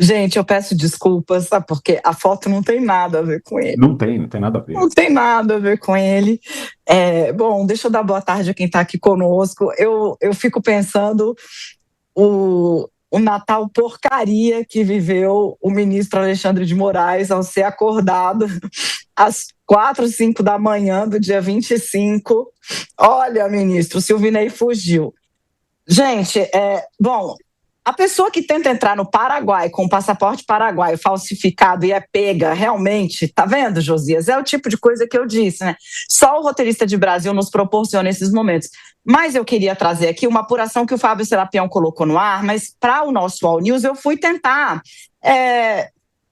Gente, eu peço desculpas, sabe? Porque a foto não tem nada a ver com ele. Não tem nada a ver. Não tem nada a ver com ele. Bom, deixa eu dar boa tarde a quem está aqui conosco. Eu fico pensando o Natal porcaria que viveu o ministro Alexandre de Moraes ao ser acordado às 4, 5 da manhã do dia 25. Olha, ministro, o Silvinei fugiu. Gente, bom, a pessoa que tenta entrar no Paraguai com o passaporte paraguaio falsificado e é pega, realmente, tá vendo, Josias? É o tipo de coisa que eu disse, né? Só o roteirista de Brasil nos proporciona esses momentos. Mas eu queria trazer aqui uma apuração que o Fábio Serapião colocou no ar, mas para o nosso All News eu fui tentar,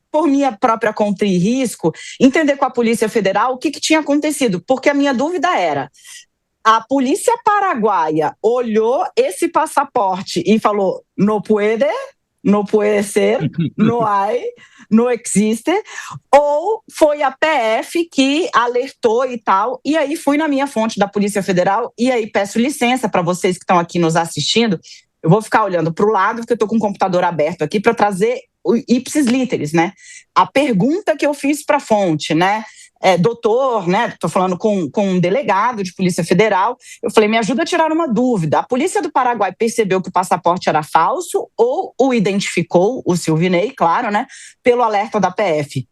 por minha própria conta e risco, entender com a Polícia Federal o que tinha acontecido, porque a minha dúvida era: a polícia paraguaia olhou esse passaporte e falou: no puede ser, no hay, não existe, ou foi a PF que alertou e tal. E aí fui na minha fonte da Polícia Federal, e aí peço licença para vocês que estão aqui nos assistindo, eu vou ficar olhando para o lado, porque eu estou com o computador aberto aqui para trazer o ipsis literis, né? A pergunta que eu fiz para a fonte, né? Doutor, né? Estou falando com um delegado de Polícia Federal. Eu falei: me ajuda a tirar uma dúvida. A polícia do Paraguai percebeu que o passaporte era falso ou o identificou, o Silvinei, claro, né? Pelo alerta da PF.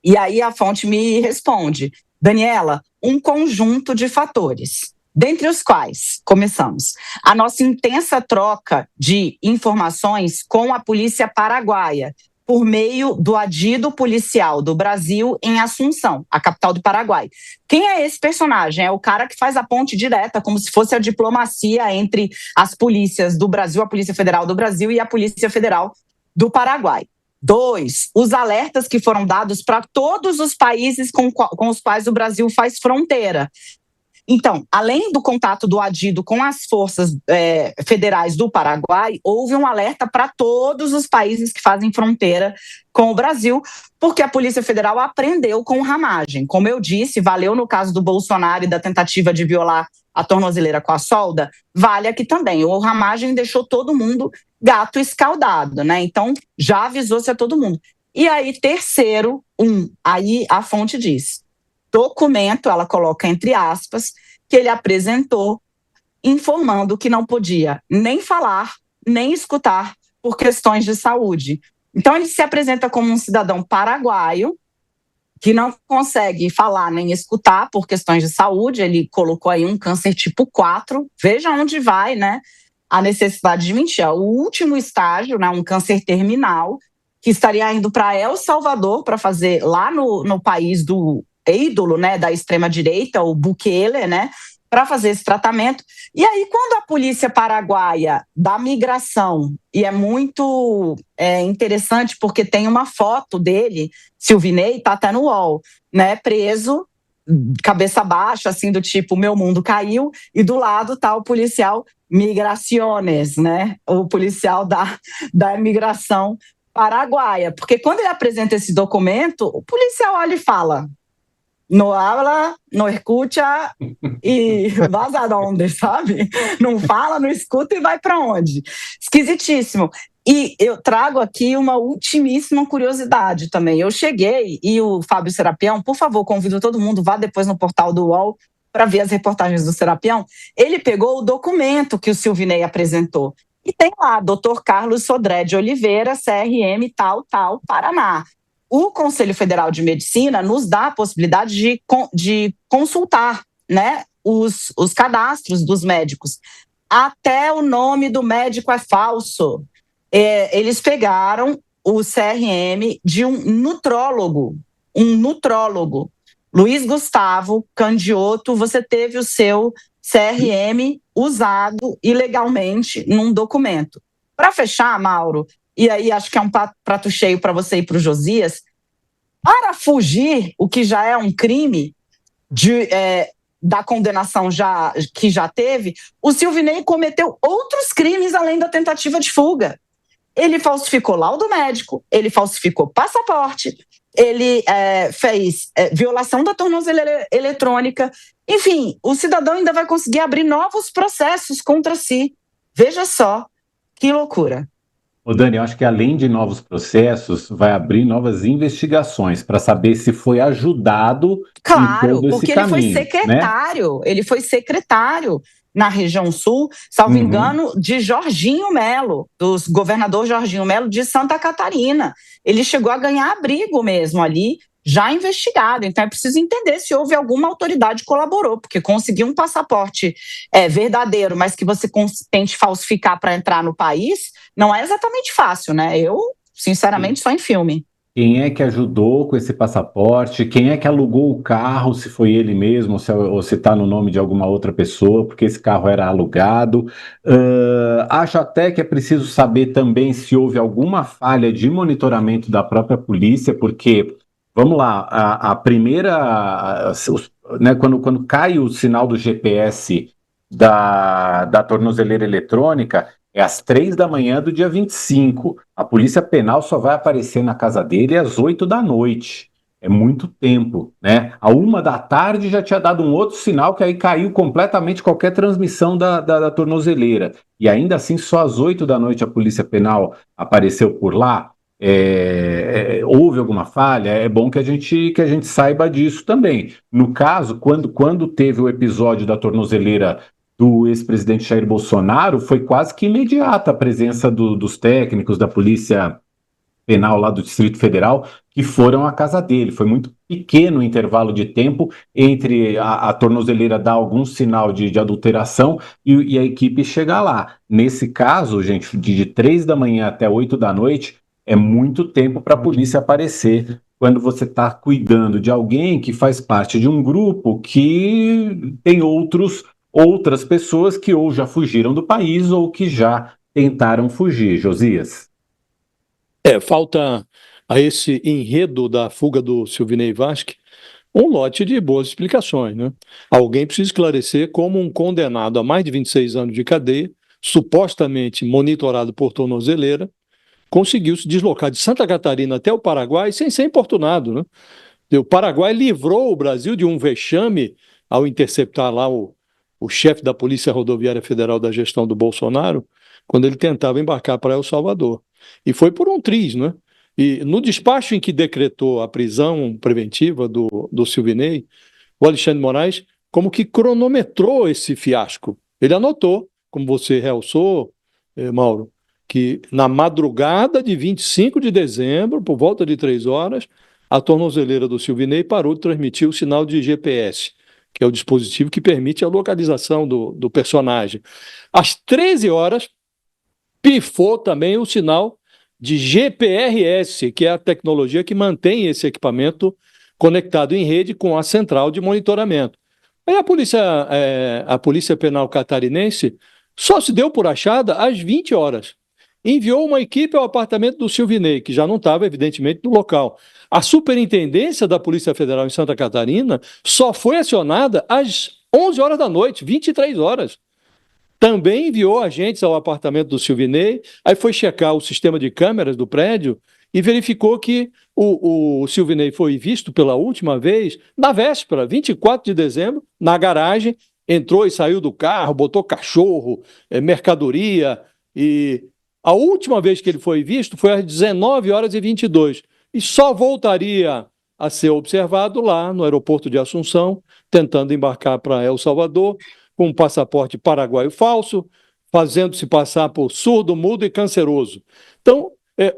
E aí a fonte me responde: Daniela, um conjunto de fatores, dentre os quais, começamos, a nossa intensa troca de informações com a polícia paraguaia, por meio do adido policial do Brasil em Assunção, a capital do Paraguai. Quem é esse personagem? É o cara que faz a ponte direta, como se fosse a diplomacia entre as polícias do Brasil, a Polícia Federal do Brasil e a Polícia Federal do Paraguai. 2, os alertas que foram dados para todos os países com os quais o Brasil faz fronteira. Então, além do contato do adido com as forças federais do Paraguai, houve um alerta para todos os países que fazem fronteira com o Brasil, porque a Polícia Federal aprendeu com ramagem. Como eu disse, valeu no caso do Bolsonaro e da tentativa de violar a tornozeleira com a solda, vale aqui também. O ramagem deixou todo mundo gato escaldado, né? Então, já avisou-se a todo mundo. E aí, terceiro, aí a fonte diz: documento, ela coloca entre aspas, que ele apresentou informando que não podia nem falar, nem escutar por questões de saúde. Então, ele se apresenta como um cidadão paraguaio que não consegue falar nem escutar por questões de saúde. Ele colocou aí um câncer tipo 4. Veja onde vai, né, a necessidade de mentir. O último estágio, né, um câncer terminal, que estaria indo para El Salvador para fazer lá no país do ídolo, né, da extrema-direita, o Bukele, né, para fazer esse tratamento. E aí, quando a polícia paraguaia da migração, e é muito interessante porque tem uma foto dele, Silvinei, está até no UOL, né, preso, cabeça baixa, assim, do tipo, meu mundo caiu, e do lado está o policial Migraciones, né, o policial da imigração paraguaia. Porque quando ele apresenta esse documento, o policial olha e fala: não habla, não escuta e vas a onde, sabe? Não fala, não escuta e vai para onde? Esquisitíssimo. E eu trago aqui uma ultimíssima curiosidade também. Eu cheguei, e o Fábio Serapião, por favor, convido todo mundo, vá depois no portal do UOL para ver as reportagens do Serapião. Ele pegou o documento que o Silvinei apresentou. E tem lá, Dr. Carlos Sodré de Oliveira, CRM, tal, Paraná. O Conselho Federal de Medicina nos dá a possibilidade de consultar, né, os cadastros dos médicos. Até o nome do médico é falso. Eles pegaram o CRM de um nutrólogo. Luiz Gustavo Candioto, você teve o seu CRM usado ilegalmente num documento. Para fechar, Mauro, e aí acho que é um prato cheio para você e para o Josias, para fugir, o que já é um crime da condenação que já teve, o Silvinei cometeu outros crimes além da tentativa de fuga. Ele falsificou laudo médico, ele falsificou passaporte, ele fez violação da tornozeleira eletrônica. Enfim, o cidadão ainda vai conseguir abrir novos processos contra si. Veja só que loucura. Ô Dani, eu acho que além de novos processos, vai abrir novas investigações para saber se foi ajudado em Claro, todo esse porque caminho, né? ele foi secretário na região sul, salvo Uhum. engano, de Jorginho Melo, do governador Jorginho Melo de Santa Catarina. Ele chegou a ganhar abrigo mesmo ali, já investigado. Então é preciso entender se houve alguma autoridade que colaborou, porque conseguir um passaporte verdadeiro, mas que você tente falsificar para entrar no país, não é exatamente fácil, né? Eu, sinceramente, só em filme. Quem é que ajudou com esse passaporte? Quem é que alugou o carro? Se foi ele mesmo ou se está no nome de alguma outra pessoa, porque esse carro era alugado. Acho até que é preciso saber também se houve alguma falha de monitoramento da própria polícia, porque, vamos lá, a primeira, né, quando cai o sinal do GPS da tornozeleira eletrônica, é às 3 da manhã do dia 25. A Polícia Penal só vai aparecer na casa dele às 8 da noite. É muito tempo, né? À 1 da tarde já tinha dado um outro sinal que aí caiu completamente qualquer transmissão da tornozeleira. E ainda assim, só às 8 da noite a Polícia Penal apareceu por lá. Houve alguma falha? É bom que a gente saiba disso também. No caso, quando teve o episódio da tornozeleira do ex-presidente Jair Bolsonaro, foi quase que imediata a presença dos técnicos da Polícia Penal lá do Distrito Federal que foram à casa dele. Foi muito pequeno o intervalo de tempo entre a tornozeleira dar algum sinal de adulteração e a equipe chegar lá. Nesse caso, gente, de 3 da manhã até 8 da noite, é muito tempo para a polícia aparecer quando você está cuidando de alguém que faz parte de um grupo que tem outras pessoas que ou já fugiram do país ou que já tentaram fugir. Josias. Falta a esse enredo da fuga do Silvinei Vasque um lote de boas explicações, né? Alguém precisa esclarecer como um condenado a mais de 26 anos de cadeia, supostamente monitorado por tornozeleira, conseguiu se deslocar de Santa Catarina até o Paraguai sem ser importunado, né? O Paraguai livrou o Brasil de um vexame ao interceptar lá o chefe da Polícia Rodoviária Federal da gestão do Bolsonaro, quando ele tentava embarcar para El Salvador. E foi por um triz, né? E no despacho em que decretou a prisão preventiva do Silvinei, o Alexandre de Moraes como que cronometrou esse fiasco. Ele anotou, como você realçou, Mauro, que na madrugada de 25 de dezembro, por volta de 3 horas, a tornozeleira do Silvinei parou de transmitir o sinal de GPS, que é o dispositivo que permite a localização do personagem. Às 13 horas, pifou também o sinal de GPRS, que é a tecnologia que mantém esse equipamento conectado em rede com a central de monitoramento. Aí a Polícia Penal Catarinense só se deu por achada às 20 horas. Enviou uma equipe ao apartamento do Silvinei, que já não estava, evidentemente, no local. A superintendência da Polícia Federal em Santa Catarina só foi acionada às 11 horas da noite, 23 horas. Também enviou agentes ao apartamento do Silvinei, aí foi checar o sistema de câmeras do prédio e verificou que o Silvinei foi visto pela última vez na véspera, 24 de dezembro, na garagem, entrou e saiu do carro, botou cachorro, mercadoria, e a última vez que ele foi visto foi às 19 horas e 22, e só voltaria a ser observado lá no aeroporto de Assunção, tentando embarcar para El Salvador, com um passaporte paraguaio falso, fazendo-se passar por surdo, mudo e canceroso. Então,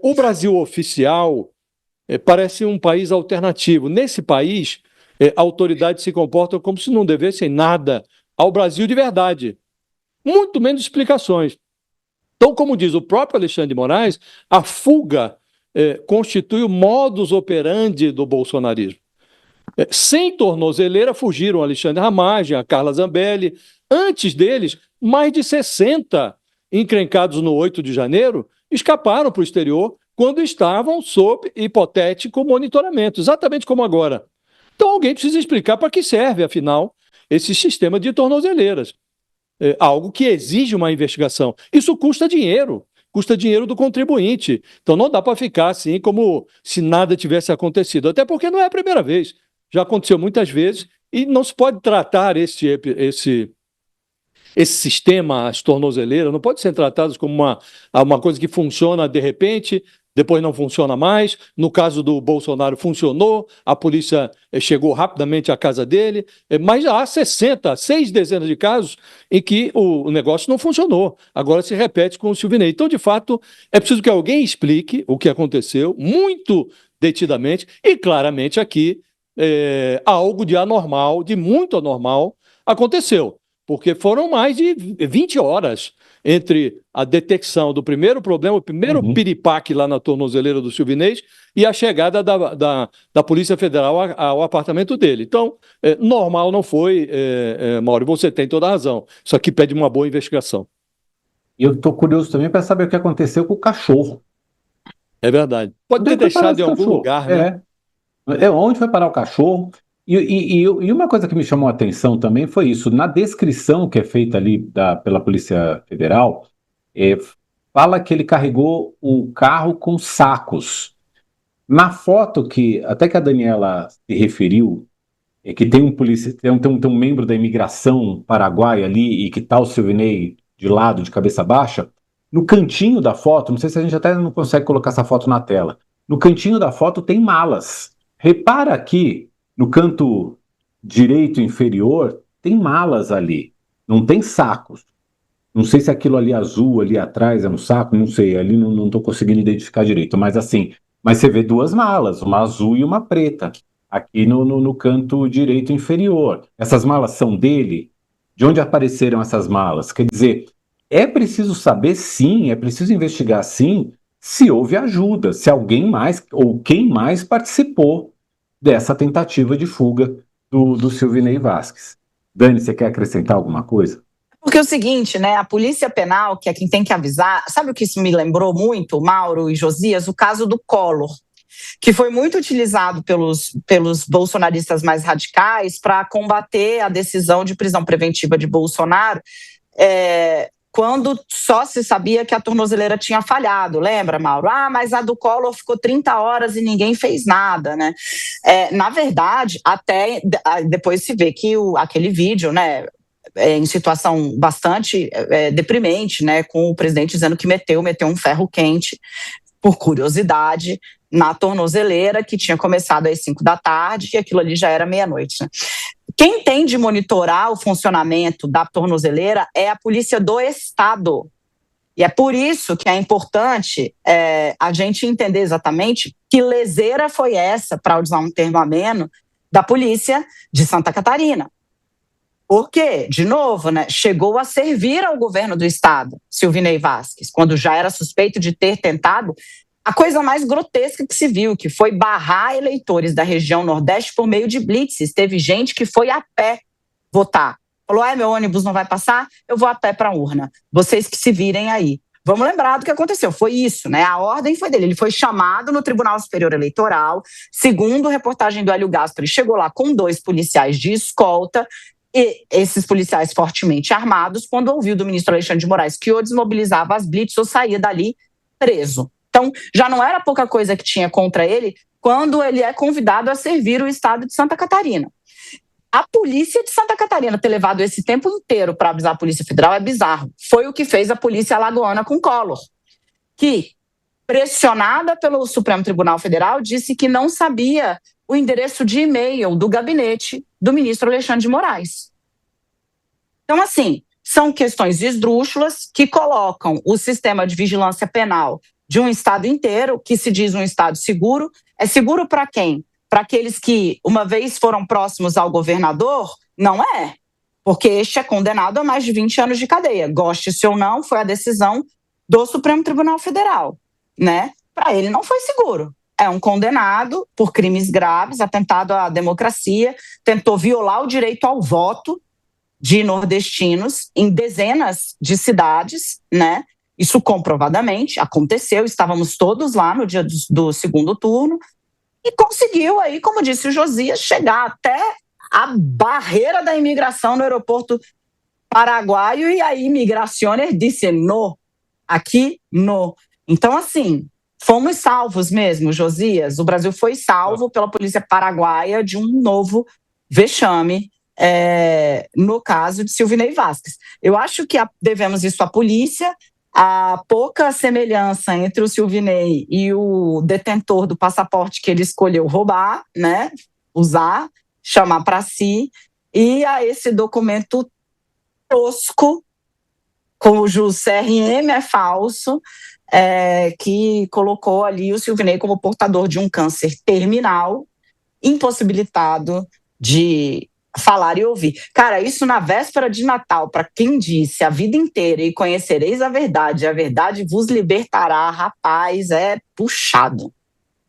o Brasil oficial parece um país alternativo. Nesse país, autoridades se comportam como se não devessem nada ao Brasil de verdade, muito menos explicações. Então, como diz o próprio Alexandre de Moraes, a fuga constitui o modus operandi do bolsonarismo. Sem tornozeleira fugiram Alexandre Ramagem, a Carla Zambelli. Antes deles, mais de 60 encrencados no 8 de janeiro escaparam para o exterior quando estavam sob hipotético monitoramento, exatamente como agora. Então alguém precisa explicar para que serve, afinal, esse sistema de tornozeleiras. Algo que exige uma investigação. Isso custa dinheiro do contribuinte. Então não dá para ficar assim como se nada tivesse acontecido, até porque não é a primeira vez. Já aconteceu muitas vezes e não se pode tratar esse sistema, as tornozeleiras, não pode ser tratadas como uma coisa que funciona de repente, depois não funciona mais. No caso do Bolsonaro, funcionou, a polícia chegou rapidamente à casa dele, mas há 6 dezenas de casos em que o negócio não funcionou. Agora se repete com o Silvinei. Então, de fato, é preciso que alguém explique o que aconteceu, muito detidamente, e claramente aqui algo de anormal, de muito anormal, aconteceu. Porque foram mais de 20 horas entre a detecção do primeiro problema, o primeiro piripaque lá na tornozeleira do Silvinei e a chegada da Polícia Federal ao apartamento dele. Então, normal não foi, Mauro, você tem toda a razão. Isso aqui pede uma boa investigação. E eu estou curioso também para saber o que aconteceu com o cachorro. É verdade. Pode ter deixado em algum lugar, né? Onde foi parar o cachorro? E uma coisa que me chamou a atenção também foi isso. Na descrição que é feita ali pela Polícia Federal, fala que ele carregou o carro com sacos. Na foto até que a Daniela se referiu, que tem um membro da imigração paraguaia ali e que está o Silvinei de lado, de cabeça baixa, no cantinho da foto, não sei se a gente até não consegue colocar essa foto na tela, no cantinho da foto tem malas. Repara aqui, no canto direito inferior, tem malas ali, não tem sacos. Não sei se aquilo ali azul, ali atrás é um saco, não sei, ali não estou conseguindo identificar direito, mas assim, você vê 2 malas, uma azul e uma preta, aqui no canto direito inferior. Essas malas são dele? De onde apareceram essas malas? Quer dizer, é preciso saber sim, é preciso investigar sim, se houve ajuda, se alguém mais ou quem mais participou dessa tentativa de fuga do Silvinei Vasquez. Dani, você quer acrescentar alguma coisa? Porque é o seguinte, né? A Polícia Penal, que é quem tem que avisar, sabe o que isso me lembrou muito, Mauro e Josias? O caso do Collor, que foi muito utilizado pelos bolsonaristas mais radicais para combater a decisão de prisão preventiva de Bolsonaro, quando só se sabia que a tornozeleira tinha falhado, lembra, Mauro? Mas a do Collor ficou 30 horas e ninguém fez nada, né? Na verdade, até depois se vê que aquele vídeo, né, em situação bastante deprimente, né, com o presidente dizendo que meteu um ferro quente, por curiosidade, na tornozeleira, que tinha começado às 5 da tarde, e aquilo ali já era meia-noite, né? Quem tem de monitorar o funcionamento da tornozeleira é a Polícia do Estado. E é por isso que é importante a gente entender exatamente que leseira foi essa, para usar um termo ameno, da Polícia de Santa Catarina. Porque, de novo, né, chegou a servir ao governo do Estado, Silvinei Vasquez, quando já era suspeito de ter tentado a coisa mais grotesca que se viu, que foi barrar eleitores da região Nordeste por meio de blitzes. Teve gente que foi a pé votar. Falou, meu ônibus não vai passar, eu vou a pé para a urna. Vocês que se virem aí. Vamos lembrar do que aconteceu. Foi isso, né? A ordem foi dele. Ele foi chamado no Tribunal Superior Eleitoral. Segundo a reportagem do Hélio Gaspari, chegou lá com 2 policiais de escolta, e esses policiais fortemente armados, quando ouviu do ministro Alexandre de Moraes que ou desmobilizava as blitz ou saía dali preso. Então, já não era pouca coisa que tinha contra ele quando ele é convidado a servir o estado de Santa Catarina. A polícia de Santa Catarina ter levado esse tempo inteiro para avisar a Polícia Federal é bizarro. Foi o que fez a polícia alagoana com Collor, que, pressionada pelo Supremo Tribunal Federal, disse que não sabia o endereço de e-mail do gabinete do ministro Alexandre de Moraes. Então, assim, são questões esdrúxulas que colocam o sistema de vigilância penal de um estado inteiro, que se diz um estado seguro. É seguro para quem? Para aqueles que, uma vez foram próximos ao governador? Não é, porque este é condenado a mais de 20 anos de cadeia. Goste-se ou não, foi a decisão do Supremo Tribunal Federal, né? Para ele não foi seguro. É um condenado por crimes graves, atentado à democracia, tentou violar o direito ao voto de nordestinos em dezenas de cidades, né? Isso comprovadamente aconteceu, estávamos todos lá no dia do segundo turno, e conseguiu aí, como disse o Josias, chegar até a barreira da imigração no aeroporto paraguaio, e a imigraciones disse no, aqui no. Então, assim, fomos salvos mesmo, Josias. O Brasil foi salvo pela polícia paraguaia de um novo vexame no caso de Silvinei Vasquez. Eu acho que devemos isso à polícia. A pouca semelhança entre o Silvinei e o detentor do passaporte que ele escolheu roubar, né, usar, chamar para si, e a esse documento tosco, cujo CRM é falso, que colocou ali o Silvinei como portador de um câncer terminal, impossibilitado de falar e ouvir. Cara, isso na véspera de Natal, para quem disse a vida inteira e conhecereis a verdade vos libertará, rapaz, é puxado.